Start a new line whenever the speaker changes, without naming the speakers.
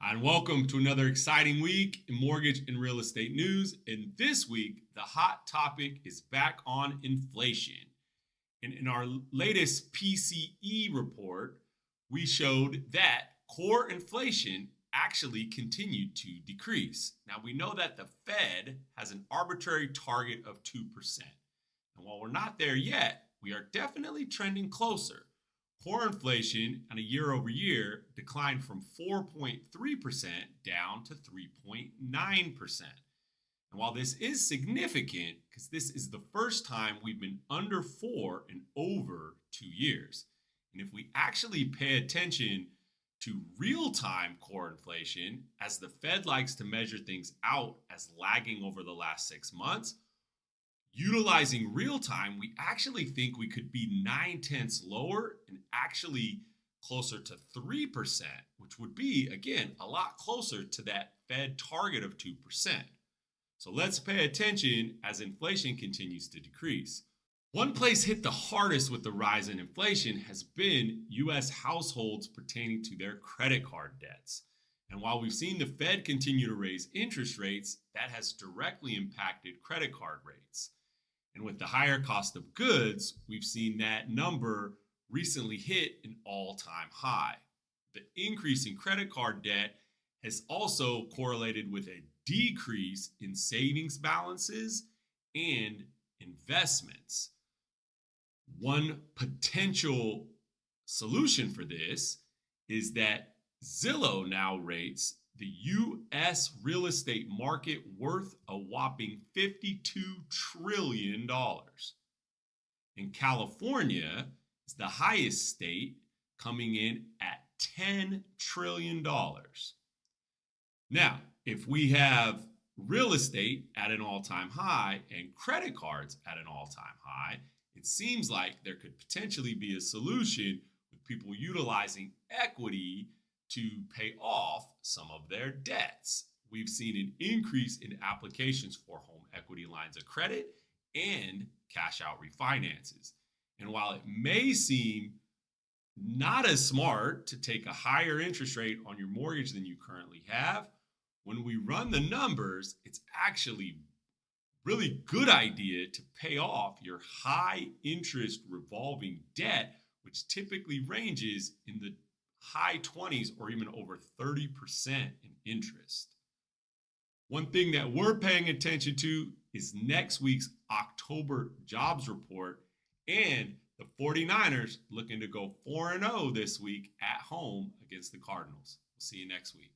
And welcome to another exciting week in mortgage and real estate news. And this week, the hot topic is back on inflation. And in our latest PCE report, we showed that core inflation actually continued to decrease. Now, we know that the Fed has an arbitrary target of 2%. And while we're not there yet, we are definitely trending closer. Core inflation on a year over year declined from 4.3% down to 3.9%. And while this is significant, because this is the first time we've been under 4 in over 2 years. And if we actually pay attention to real-time core inflation, as the Fed likes to measure things out as lagging over the last 6 months, utilizing real time, we actually think we could be 9/10 lower and actually closer to 3%, which would be, again, a lot closer to that Fed target of 2%. So let's pay attention as inflation continues to decrease. One place hit the hardest with the rise in inflation has been U.S. households pertaining to their credit card debts. And while we've seen the Fed continue to raise interest rates, that has directly impacted credit card rates. And with the higher cost of goods, we've seen that number recently hit an all-time high. The increase in credit card debt has also correlated with a decrease in savings balances and investments. One potential solution for this is that Zillow now rates the U.S. real estate market worth a whopping $52 trillion. And California is the highest state, coming in at $10 trillion. Now, if we have real estate at an all-time high and credit cards at an all-time high, it seems like there could potentially be a solution with people utilizing equity to pay off some of their debts. We've seen an increase in applications for home equity lines of credit and cash out refinances. And while it may seem not as smart to take a higher interest rate on your mortgage than you currently have, when we run the numbers, it's actually really good idea to pay off your high interest revolving debt, which typically ranges in the high 20s or even over 30% in interest. One thing that we're paying attention to is next week's October jobs report and the 49ers looking to go 4-0 this week at home against the Cardinals. We'll see you next week.